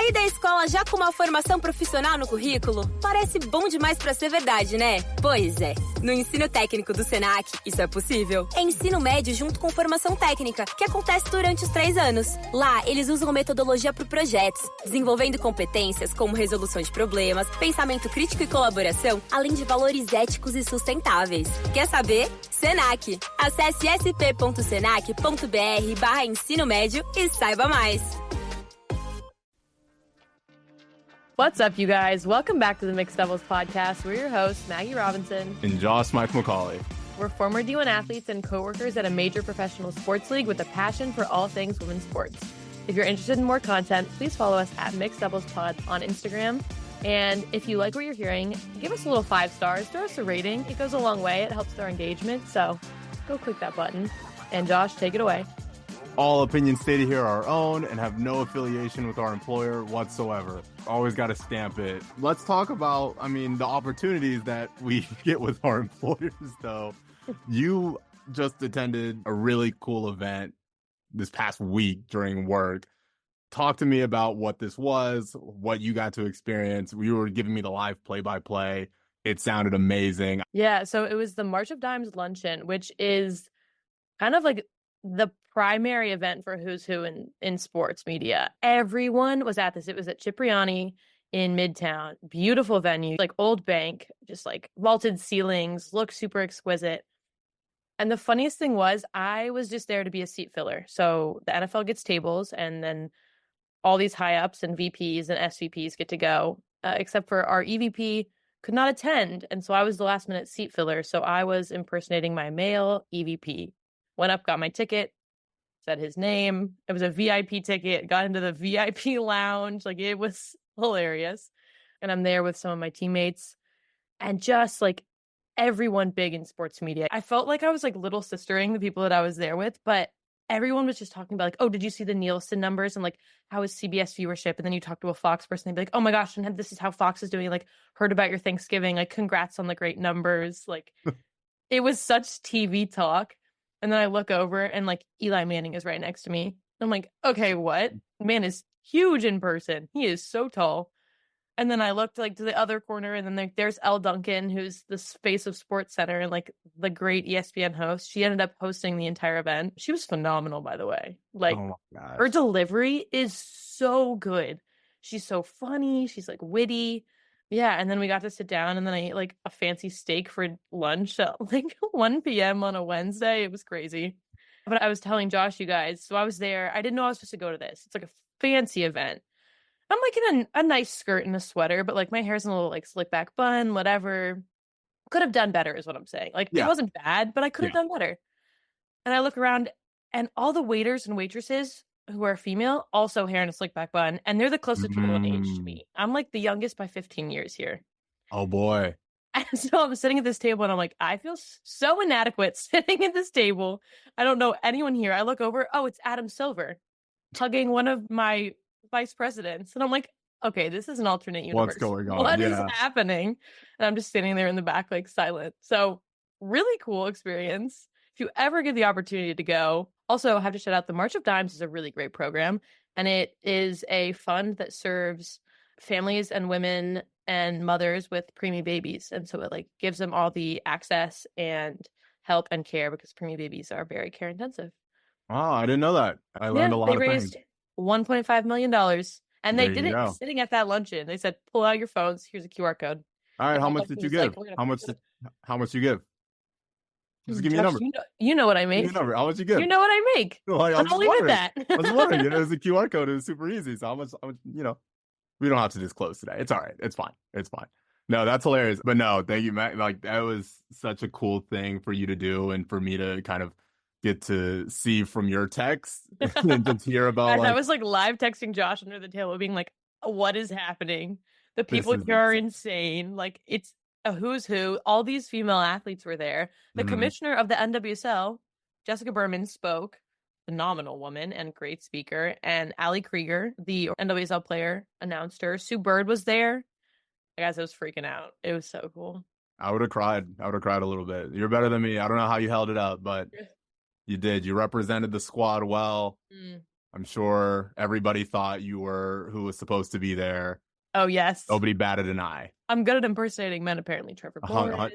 Sair da escola já com uma formação profissional no currículo? Parece bom demais pra ser verdade, né? Pois é. No ensino técnico do Senac, isso é possível. É ensino médio junto com formação técnica, que acontece durante os 3 anos. Lá, eles usam metodologia para projetos, desenvolvendo competências como resolução de problemas, pensamento crítico e colaboração, além de valores éticos e sustentáveis. Quer saber? Senac. Acesse sp.senac.br/ensino médio e saiba mais. What's up, you guys? Welcome back to the Mixed Doubles podcast. We're your hosts, Maggie Robinson and Josh Mike McCauley. We're former D1 athletes and co-workers at a major professional sports league with a passion for all things women's sports. If you're interested in more content, please follow us at Mixed Doubles Pod on Instagram. And if you like what you're hearing, give us a little 5 stars, throw us a rating. It goes a long way. It helps our engagement. So go click that button. And Josh, take it away. All opinions stated here are our own and have no affiliation with our employer whatsoever. Always got to stamp it. Let's talk about, the opportunities that we get with our employers, though. You just attended a really cool event this past week during work. Talk to me about what this was, what you got to experience. You were giving me the live play-by-play. It sounded amazing. Yeah, so it was the March of Dimes Luncheon, which is kind of like the primary event for who's who in sports media. Everyone was at this. It was at Cipriani in Midtown. Beautiful venue, like old bank, just like vaulted ceilings, looked super exquisite. And the funniest thing was I was just there to be a seat filler. So the NFL gets tables and then all these high ups and VPs and SVPs get to go, except for our EVP could not attend. And so I was the last minute seat filler. So I was impersonating my male EVP. Went up, got my ticket, said his name. It was a VIP ticket, got into the VIP lounge. Like, it was hilarious. And I'm there with some of my teammates and just like everyone big in sports media. I felt like I was like little sistering the people that I was there with, but everyone was just talking about like, oh, did you see the Nielsen numbers? And like, how is CBS viewership? And then you talk to a Fox person, they'd be like, oh my gosh, and this is how Fox is doing. Like, heard about your Thanksgiving. Like, congrats on the great numbers. Like, it was such TV talk. And then I look over and like Eli Manning is right next to me. I'm like, okay, what? Man is huge in person. He is so tall. And then I looked like to the other corner and then there's Elle Duncan, who's the face of Sports Center and like the great ESPN host. She ended up hosting the entire event. She was phenomenal, by the way. Like, oh my gosh, her delivery is so good. She's so funny. She's like witty. Yeah, and then we got to sit down and then I ate like a fancy steak for lunch at like 1 p.m. on a Wednesday. It was crazy. But I was telling Josh, you guys, so I was there. I didn't know I was supposed to go to this. It's like a fancy event. I'm like in a nice skirt and a sweater, but like my hair's in a little like slick back bun, whatever. Could have done better is what I'm saying. Like, It wasn't bad, but I could have done better. And I look around and all the waiters and waitresses who are female, also hair in a slick back bun, and they're the closest people in age to me. I'm like the youngest by 15 years here. Oh boy. And so I'm sitting at this table and I'm like, I feel so inadequate sitting at this table. I don't know anyone here. I look over, oh, it's Adam Silver hugging one of my vice presidents. And I'm like, okay, this is an alternate universe. What's going on? What is happening? And I'm just standing there in the back, like silent. So really cool experience. If you ever get the opportunity to go, also have to shout out the March of Dimes is a really great program. And it is a fund that serves families and women and mothers with preemie babies. And so it like gives them all the access and help and care because preemie babies are very care intensive. Oh, I didn't know that. I learned a lot of things. They raised $1.5 million. And they did it sitting at that luncheon. They said, pull out your phones. Here's a QR code. All right. How much did you give? How much did you give? Just give me a number. You know what I make. How much you give? You know what I make. Well, I'll leave it at that. I was wondering. It was a QR code. It was super easy. So how much, we don't have to disclose today. It's all right. It's fine. It's fine. No, that's hilarious. But no, thank you, Matt. Like, that was such a cool thing for you to do and for me to kind of get to see from your text and just hear about. I was like live texting Josh under the table being like, what is happening? The people here are insane. Like, it's a who's who. All these female athletes were there. The commissioner of the NWSL, Jessica Berman, spoke. Phenomenal woman and great speaker. And Ali Krieger, the NWSL player, announced her. Sue Bird was there. Guys, I was freaking out. It was so cool. I would have cried. a little bit. You're better than me. I don't know how you held it up, but you did. You represented the squad well. I'm sure everybody thought you were who was supposed to be there. Oh, yes. Nobody batted an eye. I'm good at impersonating men, apparently. Trevor Lawrence.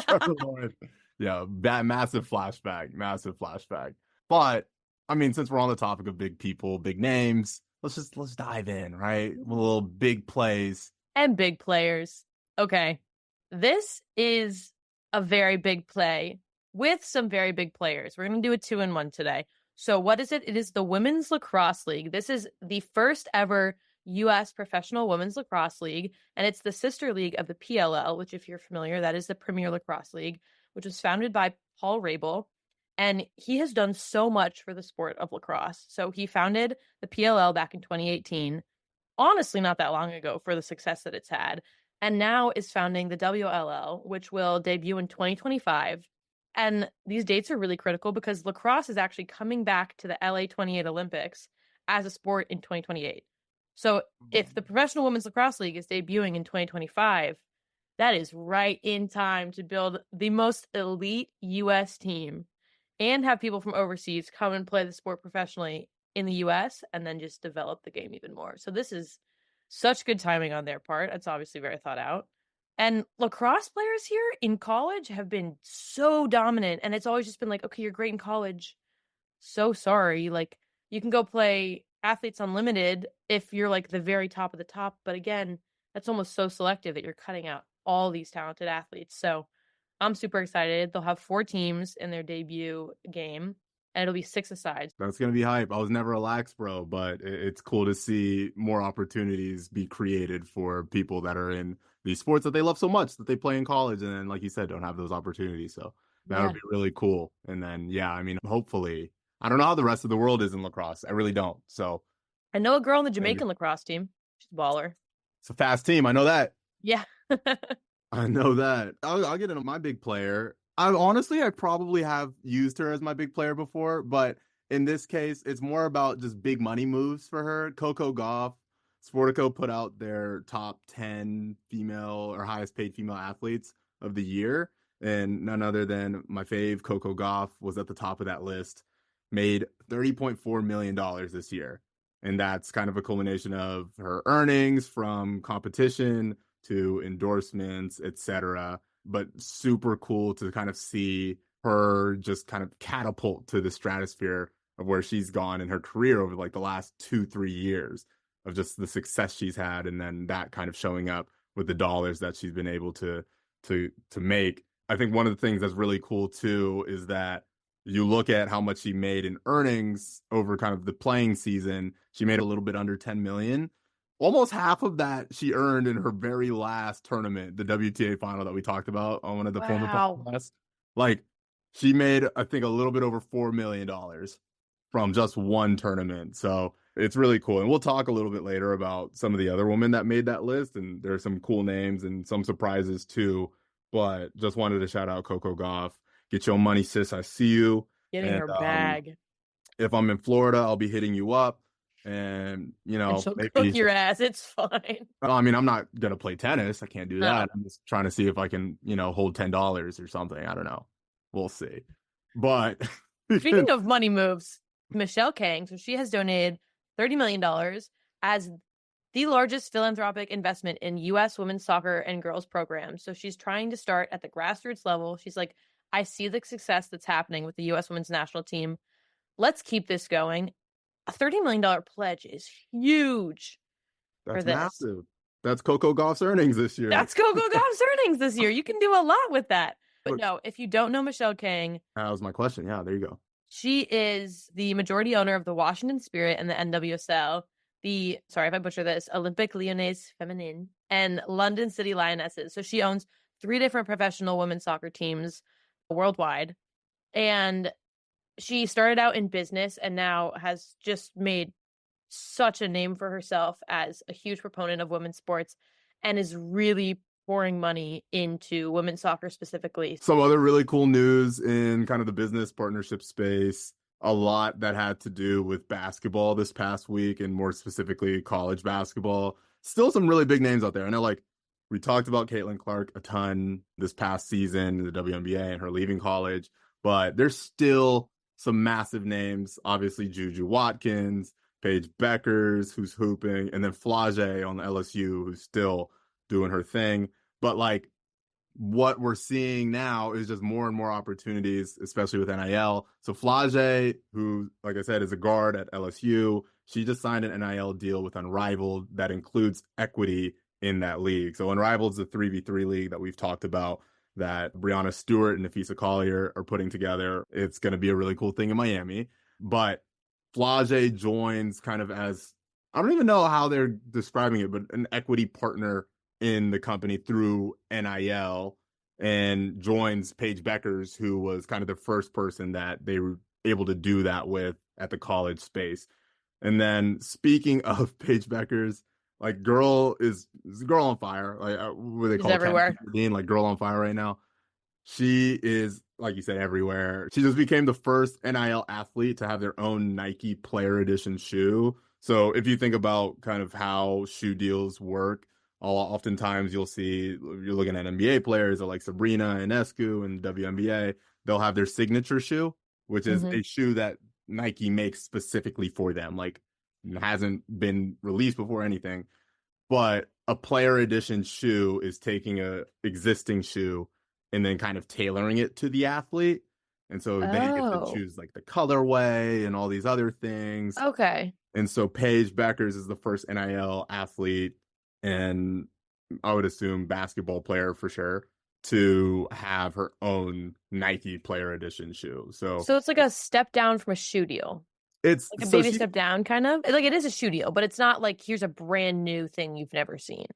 Trevor Lawrence. Yeah, massive flashback. But, I mean, since we're on the topic of big people, big names, let's dive in, right? A little big plays. And big players. Okay. This is a very big play with some very big players. We're going to do a 2-in-1 today. So what is it? It is the Women's Lacrosse League. This is the first ever U.S. Professional Women's Lacrosse League, and it's the sister league of the PLL, which, if you're familiar, that is the Premier Lacrosse League, which was founded by Paul Rabel, and he has done so much for the sport of lacrosse. So he founded the PLL back in 2018, honestly not that long ago, for the success that it's had, and now is founding the WLL, which will debut in 2025. And these dates are really critical because lacrosse is actually coming back to the LA 28 Olympics as a sport in 2028. So if the Professional Women's Lacrosse League is debuting in 2025, that is right in time to build the most elite U.S. team and have people from overseas come and play the sport professionally in the U.S. and then just develop the game even more. So this is such good timing on their part. It's obviously very thought out. And lacrosse players here in college have been so dominant. And it's always just been like, okay, you're great in college. So sorry. Like, you can go play Athletes Unlimited if you're like the very top of the top. But again, that's almost so selective that you're cutting out all these talented athletes. So I'm super excited. They'll have 4 teams in their debut game, and it'll be 6-a-sides. That's going to be hype. I was never a lax bro, but it's cool to see more opportunities be created for people that are in these sports that they love so much that they play in college. And then, like you said, don't have those opportunities. So that would be really cool. And then, yeah, I mean, hopefully, I don't know how the rest of the world is in lacrosse. I really don't. So I know a girl on the Jamaican lacrosse team. She's a baller. It's a fast team. I know that. Yeah. I know that. I'll get into my big player. I probably have used her as my big player before, but in this case, it's more about just big money moves for her. Coco Gauff, Sportico put out their top 10 female or highest paid female athletes of the year. And none other than my fave, Coco Gauff, was at the top of that list, made $30.4 million this year. And that's kind of a culmination of her earnings from competition to endorsements, etc. But super cool to kind of see her just kind of catapult to the stratosphere of where she's gone in her career over like the last 2-3 years of just the success she's had, and then that kind of showing up with the dollars that she's been able to make. I think one of the things that's really cool too is that you look at how much she made in earnings over kind of the playing season. She made a little bit under 10 million. Almost half of that she earned in her very last tournament, the WTA final that we talked about on one of the former podcasts. Like, she made, I think, a little bit over $4 million from just one tournament. So it's really cool. And we'll talk a little bit later about some of the other women that made that list. And there are some cool names and some surprises too. But just wanted to shout out Coco Gauff. Get your money, sis. I see you. Getting her bag. If I'm in Florida, I'll be hitting you up. And, you know, and she'll cook your ass. It's fine. I mean, I'm not going to play tennis. I can't do that. I'm just trying to see if I can, you know, hold $10 or something. I don't know. We'll see. But speaking of money moves, Michelle Kang, so she has donated $30 million as the largest philanthropic investment in U.S. women's soccer and girls programs. So she's trying to start at the grassroots level. She's like, I see the success that's happening with the U.S. women's national team. Let's keep this going. A $30 million pledge is huge. That's massive. That's Coco Gauff's earnings this year. That's Coco Gauff's earnings this year. You can do a lot with that. But no, if you don't know Michelle Kang. That was my question. Yeah, there you go. She is the majority owner of the Washington Spirit and the NWSL, the, sorry if I butcher this, Olympique Lyonnais Feminine, and London City Lionesses. So she owns 3 different professional women's soccer teams worldwide. And she started out in business and now has just made such a name for herself as a huge proponent of women's sports and is really pouring money into women's soccer specifically. Some other really cool news in kind of the business partnership space, a lot that had to do with basketball this past week, and more specifically college basketball. Still some really big names out there. I know, like, we talked about Caitlin Clark a ton this past season in the WNBA and her leaving college, but there's still some massive names, obviously Juju Watkins, Paige Beckers, who's hooping, and then Flage on LSU, who's still doing her thing. But like what we're seeing now is just more and more opportunities, especially with NIL. So Flage, who, like I said, is a guard at LSU, she just signed an NIL deal with Unrivaled that includes equity in that league. So Unrivaled is the 3v3 league that we've talked about that Brianna Stewart and Nafisa Collier are putting together. It's going to be a really cool thing in Miami. But Flage joins kind of as, I don't even know how they're describing it, but an equity partner in the company through NIL, and joins Paige Beckers, who was kind of the first person that they were able to do that with at the college space. And then speaking of Paige Beckers, like girl is girl on fire. Like what they She's call it, everywhere. like girl on fire right now. She is, like you said, everywhere. She just became the first NIL athlete to have their own Nike Player Edition shoe. So if you think about kind of how shoe deals work, oftentimes you'll see, you're looking at NBA players like Sabrina Ionescu and WNBA, they'll have their signature shoe, which is a shoe that Nike makes specifically for them. Like hasn't been released before anything, but a player edition shoe is taking a existing shoe and then kind of tailoring it to the athlete. And so they get to choose like the colorway and all these other things. Okay. And so Paige Beckers is the first NIL athlete, and I would assume basketball player for sure, to have her own Nike Player Edition shoe. So it's like a step down from a shoe deal. It's like a baby step down, kind of. Like it is a shoe deal, but it's not like here's a brand new thing you've never seen.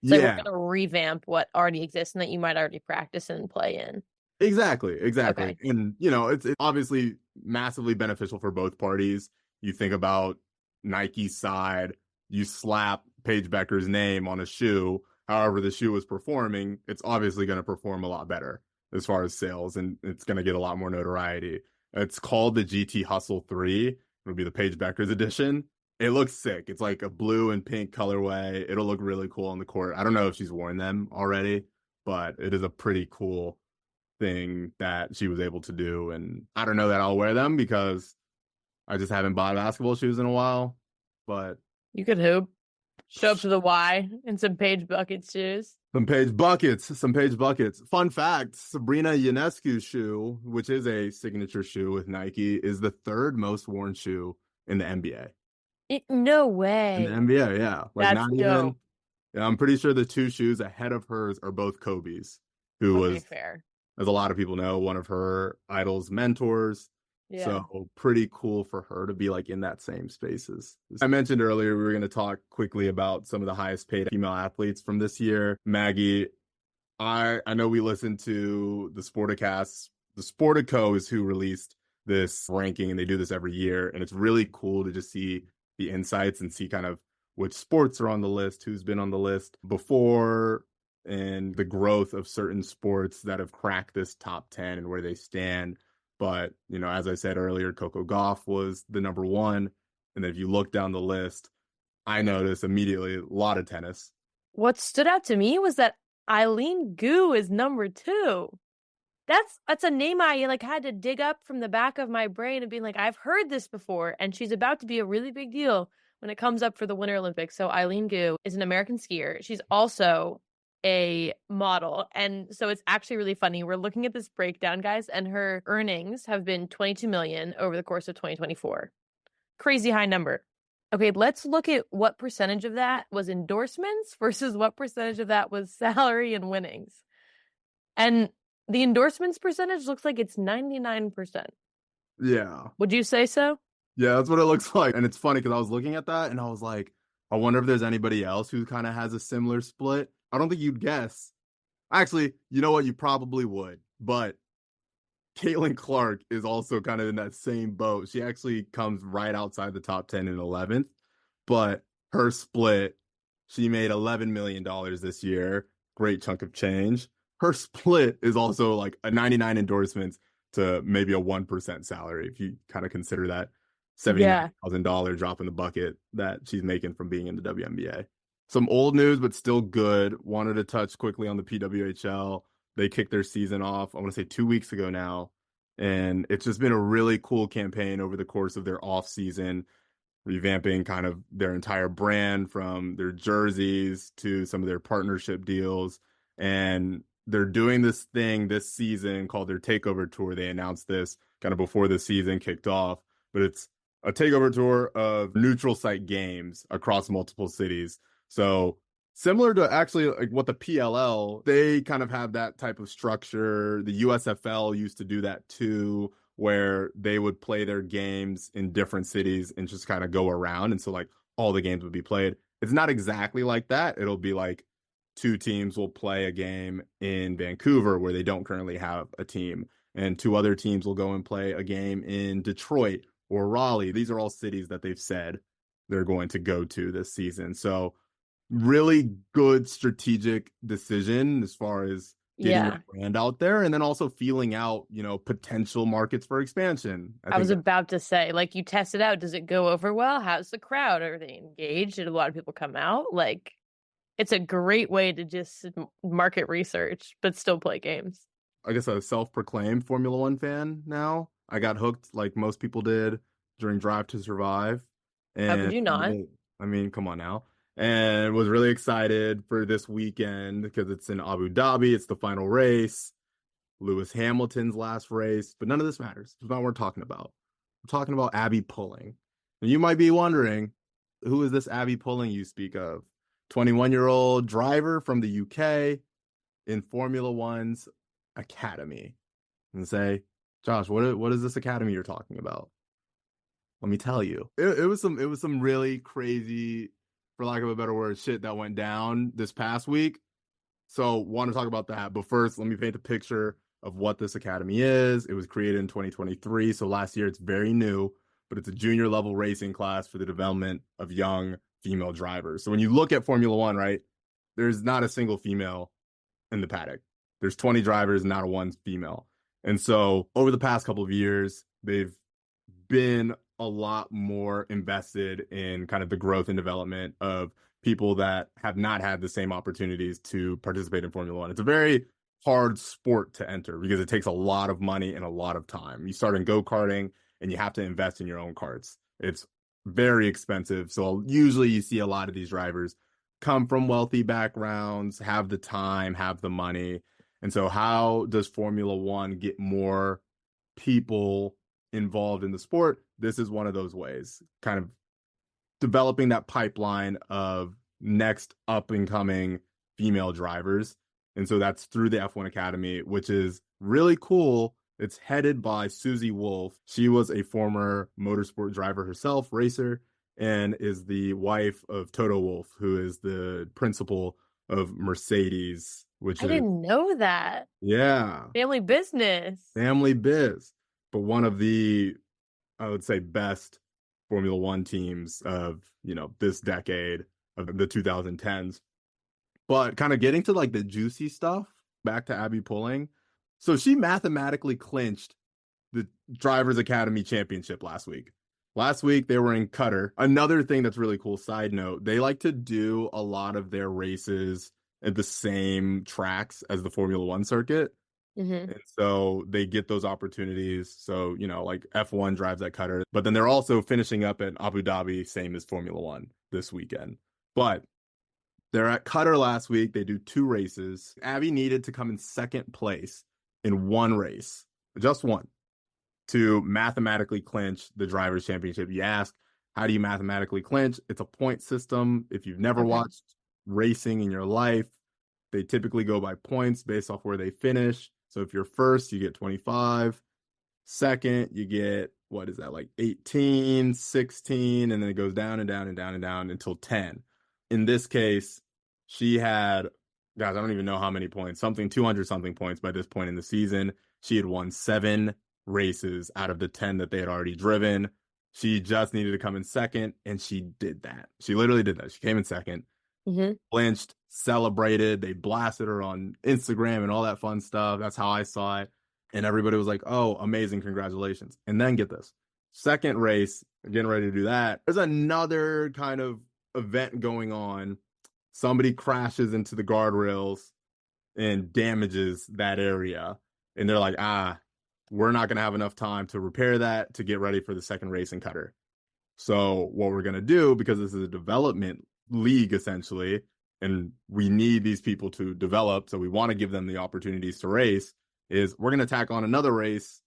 It's like we're going to revamp what already exists and that you might already practice and play in. Exactly. Okay. And, you know, it's obviously massively beneficial for both parties. You think about Nike's side, you slap Paige Becker's name on a shoe, however the shoe is performing, it's obviously going to perform a lot better as far as sales, and it's going to get a lot more notoriety. It's called the GT Hustle 3. It'll be the Paige Becker's edition. It looks sick. It's like a blue and pink colorway. It'll look really cool on the court. I don't know if she's worn them already, but it is a pretty cool thing that she was able to do. And I don't know that I'll wear them because I just haven't bought basketball shoes in a while, but you could hoop. Show up to the Y in some Paige Buckets shoes. Some Paige Buckets. Fun fact, Sabrina Ionescu's shoe, which is a signature shoe with Nike, is the third most worn shoe in the NBA. No way. In the NBA, yeah. Like that's dope. Yeah, I'm pretty sure the two shoes ahead of hers are both Kobe's, who was, fair. As a lot of people know, one of her idol's mentors. Yeah. So pretty cool for her to be like in that same spaces. I mentioned earlier, we were going to talk quickly about some of the highest paid female athletes from this year. Maggie, I know we listened to the Sporticast. The Sportico is who released this ranking, and they do this every year. And it's really cool to just see the insights and see kind of which sports are on the list, who's been on the list before, and the growth of certain sports that have cracked this top 10 and where they stand. But, you know, as I said earlier, Coco Gauff was the number one. And then if you look down the list, I noticed immediately a lot of tennis. What stood out to me was that Eileen Gu is number 2. That's a name I like had to dig up from the back of my brain and being like, I've heard this before. And she's about to be a really big deal when it comes up for the Winter Olympics. So Eileen Gu is an American skier. She's also a model, and so it's actually really funny. We're looking at this breakdown, guys, and her earnings have been $22 million over the course of 2024. Crazy high number. Okay, let's look at what percentage of that was endorsements versus what percentage of that was salary and winnings. And the endorsements percentage looks like it's 99%. Yeah. Would you say so? Yeah, that's what it looks like. And it's funny because I was looking at that and I was like, I wonder if there's anybody else who kind of has a similar split. I don't think you'd guess. Actually, you know what? You probably would. But Caitlin Clark is also kind of in that same boat. She actually comes right outside the top 10 in 11th. But her split, she made $11 million this year. Great chunk of change. Her split is also like a 99 endorsements to maybe a 1% salary, if you kind of consider that $79,000 drop in the bucket that she's making from being in the WNBA. Some old news, but still good. Wanted to touch quickly on the PWHL. They kicked their season off, I want to say 2 weeks ago now. And it's just been a really cool campaign over the course of their off season, revamping kind of their entire brand from their jerseys to some of their partnership deals. And they're doing this thing this season called their Takeover Tour. They announced this kind of before the season kicked off, but it's a takeover tour of neutral site games across multiple cities. So similar to actually like what the PLL, they kind of have that type of structure. The USFL used to do that too, where they would play their games in different cities and just kind of go around. And so like all the games would be played. It's not exactly like that. It'll be like two teams will play a game in Vancouver where they don't currently have a team, and two other teams will go and play a game in Detroit or Raleigh. These are all cities that they've said they're going to go to this season. So really good strategic decision as far as getting your brand out there, and then also feeling out, potential markets for expansion. I was about to say, like, you test it out. Does it go over well? How's the crowd? Are they engaged? Did a lot of people come out? Like, it's a great way to just market research, but still play games. I guess a self-proclaimed Formula One fan now. I got hooked like most people did during Drive to Survive. And how could you not? I mean, come on now. And was really excited for this weekend because it's in Abu Dhabi. It's the final race, Lewis Hamilton's last race, but none of this matters. It's not what we're talking about. We're talking about AbbI Pulling. And you might be wondering, who is this AbbI Pulling you speak of? 21-year-old driver from the UK in Formula One's academy. And say, Josh, what is this academy you're talking about? Let me tell you. It was some really crazy, for lack of a better word, shit that went down this past week. So want to talk about that. But first, let me paint a picture of what this academy is. It was created in 2023. So last year, it's very new, but it's a junior level racing class for the development of young female drivers. So when you look at Formula One, right, there's not a single female in the paddock. There's 20 drivers, not a one female. And so over the past couple of years, they've been a lot more invested in kind of the growth and development of people that have not had the same opportunities to participate in Formula One. It's a very hard sport to enter because it takes a lot of money and a lot of time. You start in go-karting and you have to invest in your own karts. It's very expensive. So usually you see a lot of these drivers come from wealthy backgrounds, have the time, have the money. And so how does Formula One get more people involved in the sport? This is one of those ways, kind of developing that pipeline of next up and coming female drivers. And so that's through the F1 Academy, which is really cool. It's headed by Susie Wolff. She was a former motorsport driver herself, racer, and is the wife of Toto Wolff, who is the principal of Mercedes, I didn't know that. Yeah. Family business. Family biz. But one of the, I would say, best Formula One teams of, this decade, of the 2010s. But kind of getting to like the juicy stuff, back to AbbI Pulling. So she mathematically clinched the Drivers Academy Championship last week. Last week, they were in Qatar. Another thing that's really cool, side note, they like to do a lot of their races at the same tracks as the Formula One circuit. Mm-hmm. And so they get those opportunities. So, like F1 drives at Qatar, but then they're also finishing up at Abu Dhabi, same as Formula One this weekend. But they're at Qatar last week. They do 2 races. AbbI needed to come in second place in one race, just one, to mathematically clinch the Drivers' Championship. You ask, how do you mathematically clinch? It's a point system. If you've never watched racing in your life, they typically go by points based off where they finish. So if you're first, you get 25. Second, you get, what is that, like 18, 16, and then it goes down and down and down and down until 10. In this case, she had, guys, I don't even know how many points, 200 something points by this point in the season. She had won 7 races out of the 10 that they had already driven. She just needed to come in second, and she did that. She literally did that. She came in second, blinched, celebrated. They blasted her on Instagram and all that fun stuff. That's how I saw it. And everybody was like, oh, amazing, congratulations. And then get this, second race, getting ready to do that. There's another kind of event going on. Somebody crashes into the guardrails and damages that area. And they're like, we're not going to have enough time to repair that to get ready for the second race in Qatar. So what we're going to do, because this is a development league essentially, and we need these people to develop, so we want to give them the opportunities to race, is we're going to tack on another race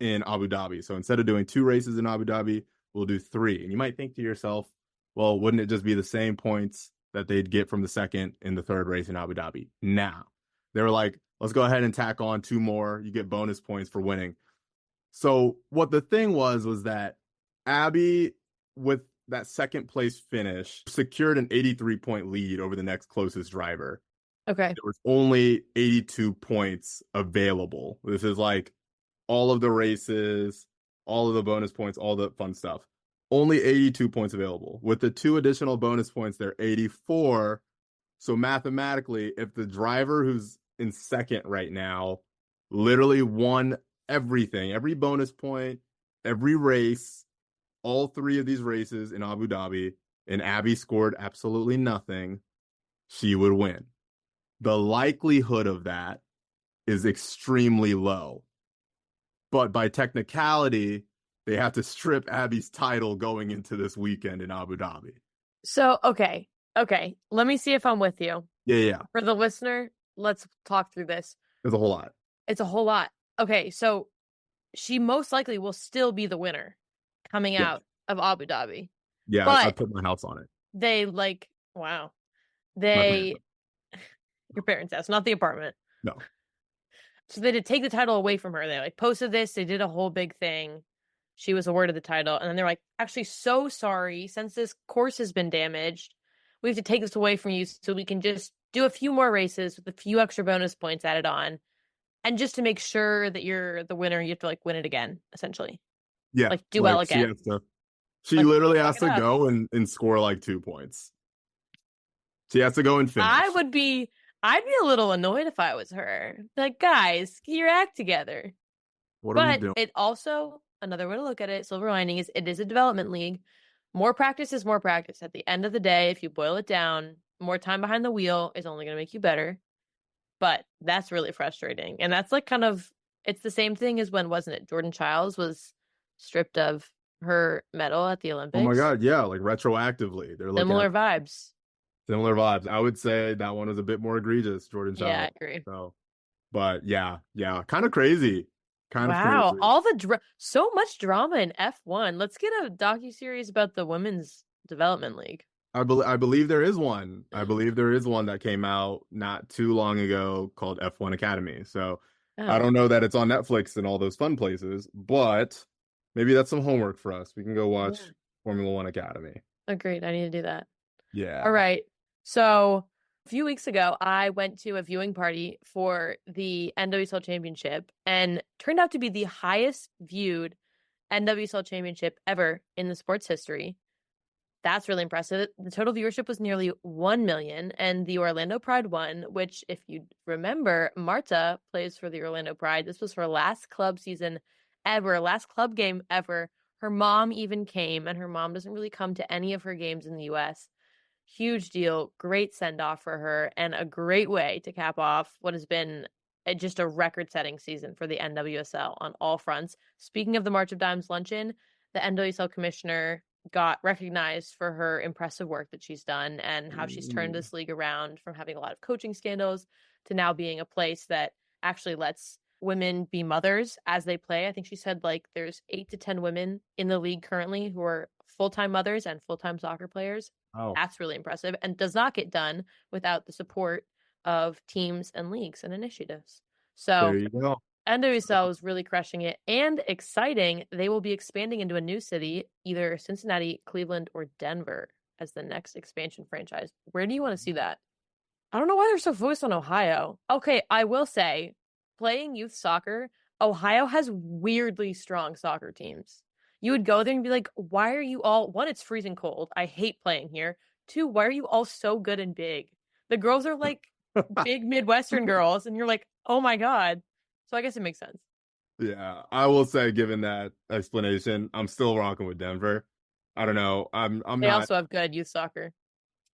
in Abu Dhabi. So instead of doing 2 races in Abu Dhabi, we'll do 3. And you might think to yourself, well, wouldn't it just be the same points that they'd get from the second and the third race in Abu Dhabi? Now, they were like, let's go ahead and tack on 2 more. You get bonus points for winning. So what the thing was that AbbI, with that second place finish, secured an 83-point lead over the next closest driver. Okay. There was only 82 points available. This is like all of the races, all of the bonus points, all the fun stuff. Only 82 points available. With the 2 additional bonus points, they're 84. So mathematically, if the driver who's in second right now literally won everything, every bonus point, every race, all 3 of these races in Abu Dhabi, and AbbI scored absolutely nothing, she would win. The likelihood of that is extremely low. But by technicality, they have to strip AbbI's title going into this weekend in Abu Dhabi. So, okay. Let me see if I'm with you. Yeah. For the listener, let's talk through this. It's a whole lot. It's a whole lot. Okay, so she most likely will still be the winner coming out of Abu Dhabi. Yeah, but I put my house on it. They wow. Your parents' house, not the apartment. No. So they did take the title away from her. They posted this. They did a whole big thing. She was awarded the title. And then they're like, actually, so sorry. Since this course has been damaged, we have to take this away from you so we can just do a few more races with a few extra bonus points added on. And just to make sure that you're the winner, you have to win it again, essentially. Yeah. Do well again. She literally has to go and score 2 points. She has to go and finish. I'd be a little annoyed if I was her. Guys, get your act together. What are we doing? But it also, another way to look at it, silver lining, is it is a development league. More practice is more practice. At the end of the day, if you boil it down, more time behind the wheel is only going to make you better. But that's really frustrating. And that's it's the same thing as when, wasn't it, Jordan Childs was stripped of her medal at the Olympics? Oh my God, yeah, retroactively. They're Similar vibes. Similar vibes. I would say that one was a bit more egregious, Jordan Childs. Yeah, I agree. So, but yeah, kind of crazy. Wow, all the so much drama in F1. Let's get a docuseries about the Women's Development League. I believe there is one. I believe there is one that came out not too long ago called F1 Academy. So I don't know that it's on Netflix and all those fun places, but maybe that's some homework for us. We can go watch Formula One Academy. Agreed. I need to do that. Yeah. All right. So a few weeks ago, I went to a viewing party for the NWSL Championship and turned out to be the highest viewed NWSL Championship ever in the sports history. That's really impressive. The total viewership was nearly 1 million, and the Orlando Pride won, which, if you remember, Marta plays for the Orlando Pride. This was her last club season ever, last club game ever. Her mom even came, and her mom doesn't really come to any of her games in the U.S. Huge deal, great send-off for her, and a great way to cap off what has been just a record-setting season for the NWSL on all fronts. Speaking of the March of Dimes Luncheon, the NWSL commissioner got recognized for her impressive work that she's done and how she's turned this league around from having a lot of coaching scandals to now being a place that actually lets women be mothers as they play. I think she said there's 8 to 10 women in the league currently who are full-time mothers and full-time soccer players. Oh. That's really impressive and does not get done without the support of teams and leagues and initiatives. So there you go. NWSL is really crushing it and exciting. They will be expanding into a new city, either Cincinnati, Cleveland, or Denver as the next expansion franchise. Where do you want to see that? I don't know why they're so focused on Ohio. Okay, I will say, playing youth soccer, Ohio has weirdly strong soccer teams. You would go there and be like, why are you all, 1, it's freezing cold. I hate playing here. 2, why are you all so good and big? The girls are big Midwestern girls, and you're like, oh my God. So I guess it makes sense. Yeah, I will say, given that explanation, I'm still rocking with Denver. I don't know. They also have good youth soccer.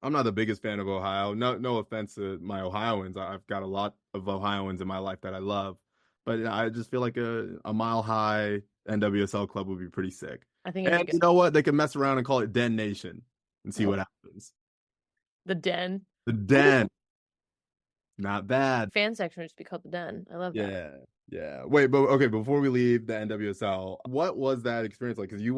I'm not the biggest fan of Ohio. No offense to my Ohioans. I've got a lot of Ohioans in my life that I love. But I just feel like a Mile High NWSL club would be pretty sick. I think it'd And be you good. know what? They could mess around and call it Den Nation and see what happens. The Den. The Den. Not bad. Fan section would just be called the Den. I love that. Yeah. Yeah. Wait, but okay, before we leave the NWSL, what was that experience like? Because you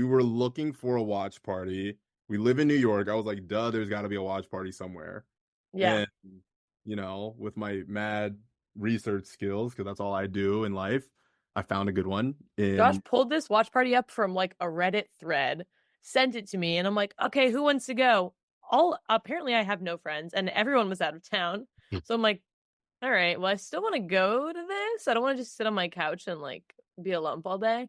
were looking for a watch party. We live in New York. I was like, duh, there's got to be a watch party somewhere. Yeah. And, with my mad research skills, because that's all I do in life, I found a good one. Josh pulled this watch party up from like a Reddit thread, sent it to me, and I'm like, okay, who wants to go? Apparently I have no friends, and everyone was out of town. So I'm like, all right, well, I still want to go to this. I don't want to just sit on my couch and like be a lump all day.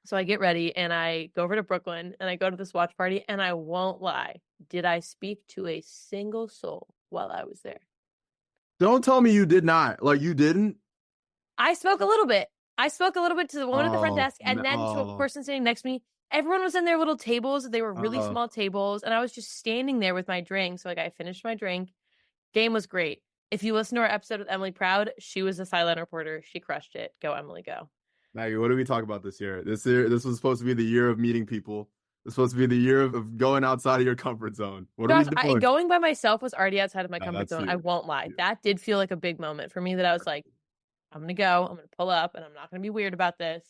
So I get ready and I go over to Brooklyn and I go to this watch party, and I won't lie, did I speak to a single soul while I was there? Don't tell me you did not. Like, you didn't? I spoke a little bit. I spoke a little bit to the woman at the front desk, and then to a no. person sitting next to me. Everyone was in their little tables. They were really small tables, and I was just standing there with my drink. So like, I finished my drink. Game was great. If you listen to our episode with Emily Proud, she was the sideline reporter. She crushed it. Go, Emily, go. Maggie, what did we talk about this year? This was supposed to be the year of meeting people. It's supposed to be the year of going outside of your comfort zone. What Josh, are we doing? going by myself was already outside of my comfort zone. Huge. I won't lie. That did feel like a big moment for me, that I was like, I'm going to go. I'm going to pull up, and I'm not going to be weird about this.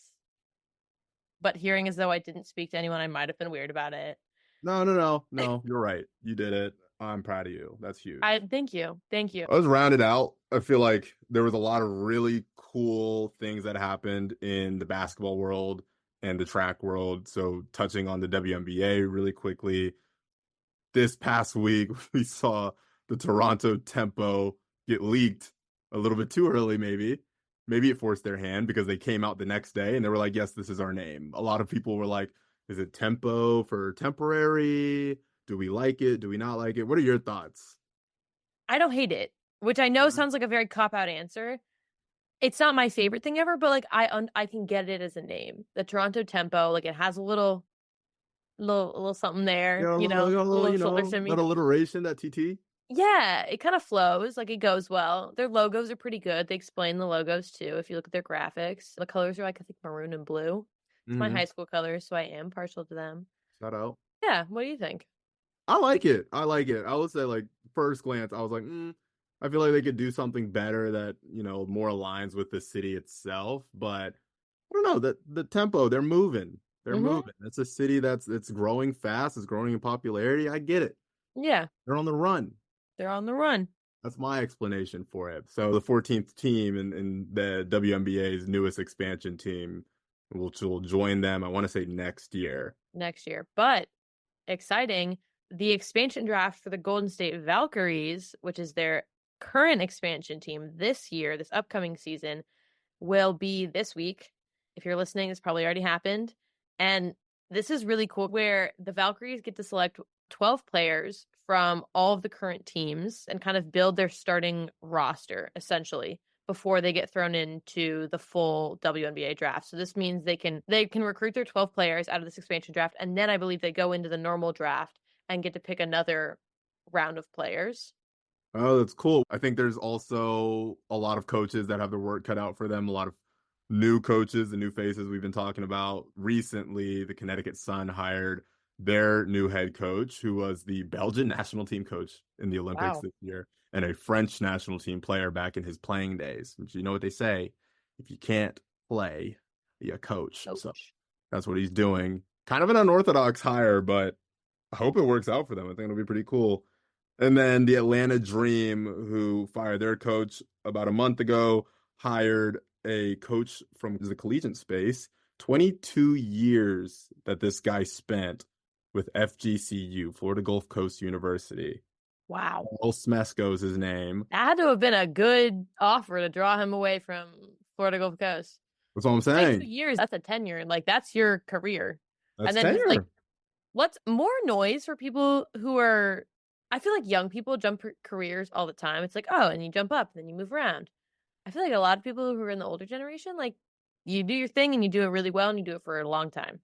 But hearing as though I didn't speak to anyone, I might have been weird about it. No. You're right. You did it. I'm proud of you. That's huge. Thank you. I was rounded out. I feel like there was a lot of really cool things that happened in the basketball world and the track world. So touching on the WNBA really quickly, this past week, we saw the Toronto Tempo get leaked a little bit too early, maybe. Maybe it forced their hand, because they came out the next day and they were like, yes, this is our name. A lot of people were like, is it Tempo for temporary? Do we like it? Do we not like it? What are your thoughts? I don't hate it, which I know sounds like a very cop-out answer. It's not my favorite thing ever, but like I can get it as a name. The Toronto Tempo, like, it has a little something there, A little alliteration, that TT. Yeah, it kind of flows, like, it goes well. Their logos are pretty good. They explain the logos too. If you look at their graphics, the colors are like, I think, maroon and blue. It's my high school colors, so I am partial to them. Shout out. Yeah, what do you think? I like it. I would say, like, first glance, I was like, I feel like they could do something better that, more aligns with the city itself. But I don't know, the tempo, they're moving. They're moving. It's a city it's growing fast. It's growing in popularity. I get it. Yeah. They're on the run. They're on the run. That's my explanation for it. So the 14th team in the WNBA's newest expansion team will join them, I want to say, next year. But exciting, the expansion draft for the Golden State Valkyries, which is their current expansion team this year, this upcoming season, will be this week. If you're listening, it's probably already happened. And this is really cool, where the Valkyries get to select 12 players from all of the current teams and kind of build their starting roster, essentially, before they get thrown into the full WNBA draft. So this means they can recruit their 12 players out of this expansion draft, and then I believe they go into the normal draft and get to pick another round of players. Oh, that's cool. I think there's also a lot of coaches that have their work cut out for them, a lot of new coaches, the new faces we've been talking about. Recently, the Connecticut Sun hired their new head coach, who was the Belgian national team coach in the Olympics this year, and a French national team player back in his playing days. Which, you know what they say, if you can't play, be a coach. So that's what he's doing. Kind of an unorthodox hire, but I hope it works out for them. I think it'll be pretty cool. And then the Atlanta Dream, who fired their coach about a month ago, hired a coach from the collegiate space. 22 years that this guy spent with FGCU, Florida Gulf Coast University. Wow. Will Smesko is his name. That had to have been a good offer to draw him away from Florida Gulf Coast. That's what I'm saying. 2 years, that's a tenure. Like, that's your career. That's and then tenure. Like, what's more noise for people who are, I feel like young people jump careers all the time. It's like, oh, and you jump up and then you move around. I feel like a lot of people who are in the older generation, like, you do your thing and you do it really well and you do it for a long time.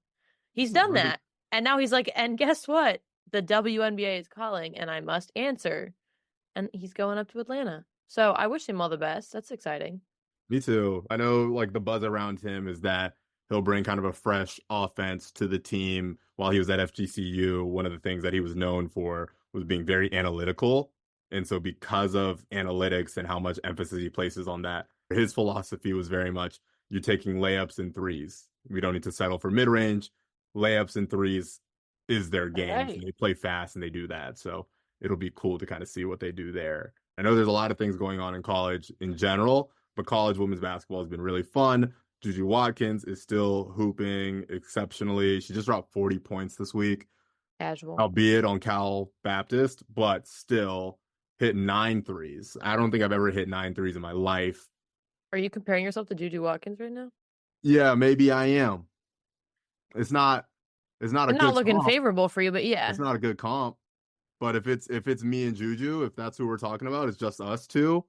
He's done that. And now he's like, and guess what? The WNBA is calling and I must answer. And he's going up to Atlanta. So I wish him all the best. That's exciting. Me too. I know like the buzz around him is that he'll bring kind of a fresh offense to the team. While he was at FGCU, one of the things that he was known for was being very analytical. And so because of analytics and how much emphasis he places on that, his philosophy was very much you're taking layups and threes. We don't need to settle for mid-range. Layups and threes is their game. Right. And they play fast and they do that. So it'll be cool to kind of see what they do there. I know there's a lot of things going on in college in general, but college women's basketball has been really fun. Juju Watkins is still hooping exceptionally. She just dropped 40 points this week, Casual. albeit on Cal Baptist, but still hit 9 threes. I don't think I've ever hit 9 threes in my life. Are you comparing yourself to Juju Watkins right now? Yeah, maybe I am. It's not a I'm good not looking comp. favorable for you, but yeah. It's not a good comp. But if it's me and Juju, if that's who we're talking about, it's just us two.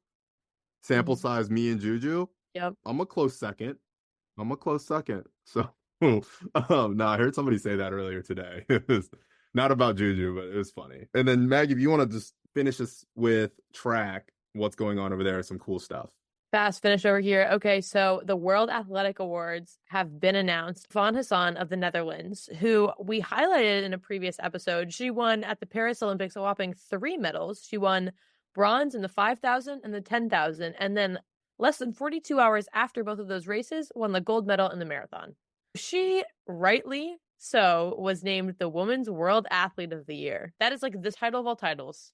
Sample size me and Juju. Yep. I'm a close second. So, no, I heard somebody say that earlier today. It was not about Juju, but it was funny. And then Maggie, if you want to just finish us with track, what's going on over there? Some cool stuff. Fast finish over here. Okay, so the World Athletic Awards have been announced. Van Hassan of the Netherlands, who we highlighted in a previous episode, she won at the Paris Olympics a whopping 3 medals. She won bronze in the 5,000 and the 10,000, and then less than 42 hours after both of those races, won the gold medal in the marathon. She, rightly so, was named the Women's World Athlete of the Year. That is like the title of all titles.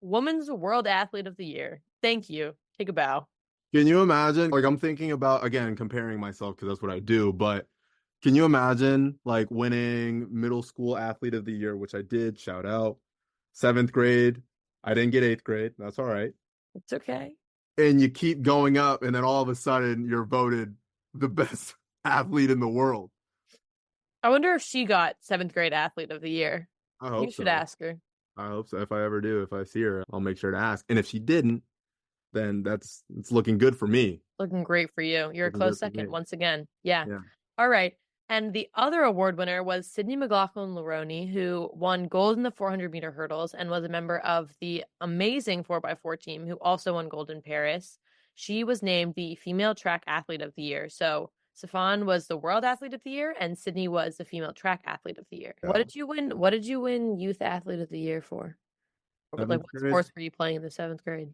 Women's World Athlete of the Year. Thank you. Take a bow. Can you imagine? Like, I'm thinking about, again, comparing myself because that's what I do, but can you imagine like winning middle school athlete of the year, which I did, shout out, 7th grade. I didn't get 8th grade. That's all right. It's okay. And you keep going up, and then all of a sudden you're voted the best athlete in the world. I wonder if she got 7th grade athlete of the year. I hope You should so. ask her. I hope so. If I ever do, if I see her, I'll make sure to ask. And if she didn't, then it's looking good for me. Looking great for you. You're Looking a close good for me. second once again. Yeah. Yeah. All right. And the other award winner was Sydney McLaughlin-Leroney, who won gold in the 400-meter hurdles and was a member of the amazing 4x4 team, who also won gold in Paris. She was named the Female Track Athlete of the Year. So Safan was the World Athlete of the Year, and Sydney was the Female Track Athlete of the Year. Yeah. What did you win? What did you win Youth Athlete of the Year for? Or, like, 7th what grade? sports were you playing in the 7th grade?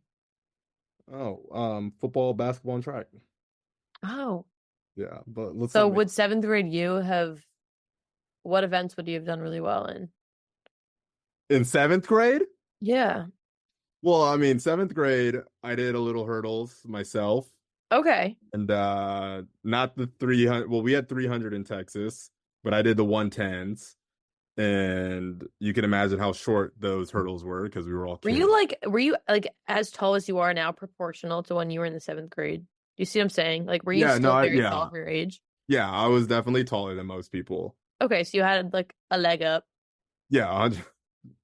Football, basketball, and track. Oh. Yeah, but let's. So would 7th grade you have, what events would you have done really well in? In 7th grade? Yeah. Well, I mean, 7th grade, I did a little hurdles myself. Okay. And not the 300. Well, we had 300 in Texas, but I did the 110s. And you can imagine how short those hurdles were because we were all kids. Were you like as tall as you are now proportional to when you were in the 7th grade? Do you see what I'm saying? Like, were you still very tall for your age? Yeah, I was definitely taller than most people. Okay, so you had like a leg up. Yeah,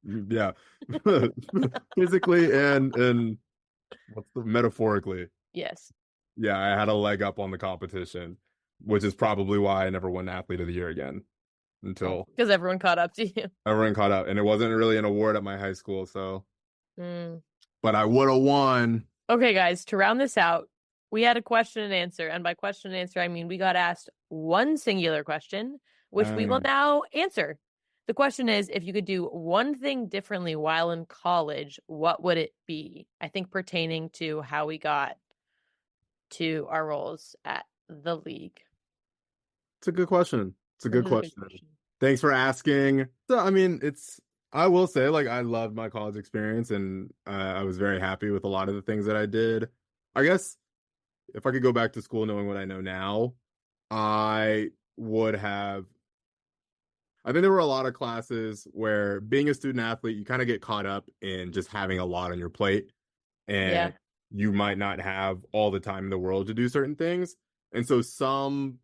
yeah, physically and what's the metaphorically? Yes. Yeah, I had a leg up on the competition, which is probably why I never won Athlete of the Year again until because everyone caught up to you. Everyone caught up, and it wasn't really an award at my high school, so. But I would have won. Okay, guys, to round this out, we had a question and answer, and by question and answer, I mean we got asked one singular question, which we will now answer. The question is, if you could do one thing differently while in college, what would it be? I think pertaining to how we got to our roles at the league. It's a good question. Thanks for asking. So, I mean, I will say, like, I loved my college experience, and I was very happy with a lot of the things that I did. I guess if I could go back to school knowing what I know now, I think there were a lot of classes where being a student athlete, you kind of get caught up in just having a lot on your plate, and you might not have all the time in the world to do certain things. And so some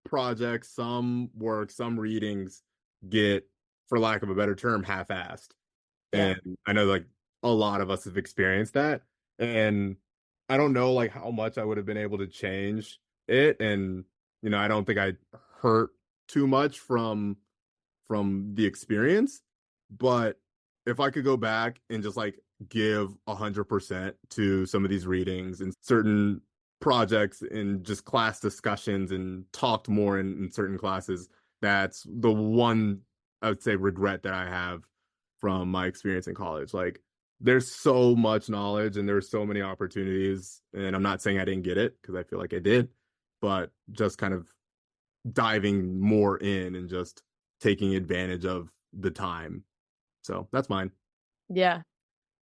projects, some work, some readings get, for lack of a better term, half-assed. Yeah. And I know like a lot of us have experienced that. And I don't know like how much I would have been able to change it. And, you know, I don't think I hurt too much from the experience. But if I could go back and just like give 100% to some of these readings and certain projects and just class discussions and talked more in certain classes. That's the one, I would say, regret that I have from my experience in college. Like, there's so much knowledge and there's so many opportunities, and I'm not saying I didn't get it, because I feel like I did, but just kind of diving more in and just taking advantage of the time. So that's mine. Yeah.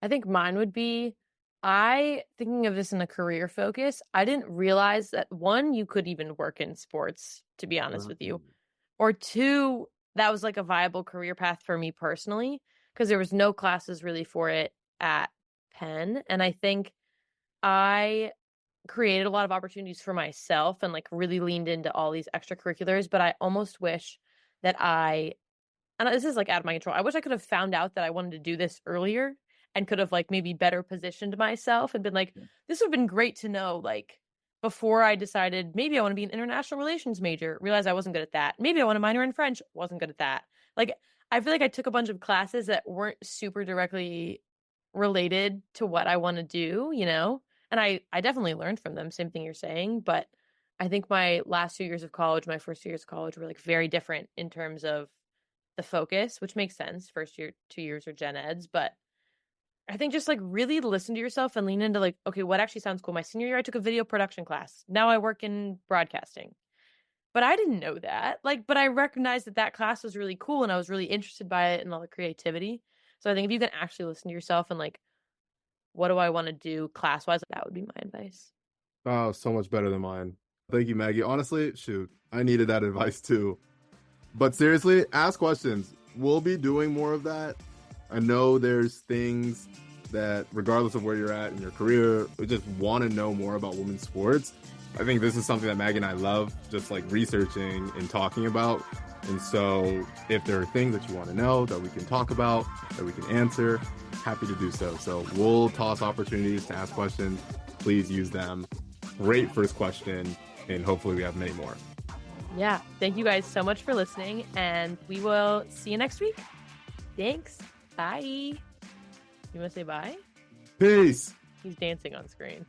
I think mine would be, thinking of this in a career focus, I didn't realize that, one, you could even work in sports, to be honest with you, or two, that was like a viable career path for me personally, because there was no classes really for it at Penn. And I think I created a lot of opportunities for myself and like really leaned into all these extracurriculars. But I almost wish that and this is like out of my control, I wish I could have found out that I wanted to do this earlier and could have like maybe better positioned myself and been like, this would have been great to know, like, before I decided maybe I want to be an international relations major, realized I wasn't good at that. Maybe I want to minor in French, wasn't good at that. Like, I feel like I took a bunch of classes that weren't super directly related to what I want to do, you know? And I definitely learned from them, same thing you're saying. But I think my last 2 years of college, my first 2 years of college were like very different in terms of the focus, which makes sense. First year, 2 years are gen eds, but I think just like really listen to yourself and lean into like, okay, what actually sounds cool? My senior year, I took a video production class. Now I work in broadcasting. But I didn't know that. Like, but I recognized that class was really cool and I was really interested by it and all the creativity. So I think if you can actually listen to yourself and like, what do I want to do class-wise, that would be my advice. Oh, so much better than mine. Thank you, Maggie. Honestly, shoot, I needed that advice too. But seriously, ask questions. We'll be doing more of that. I know there's things that, regardless of where you're at in your career, we just want to know more about women's sports. I think this is something that Maggie and I love, just like researching and talking about. And so if there are things that you want to know that we can talk about, that we can answer, happy to do so. So we'll toss opportunities to ask questions. Please use them. Great first question. And hopefully we have many more. Yeah. Thank you guys so much for listening. And we will see you next week. Thanks. Bye. You want to say bye? Peace. He's dancing on screen.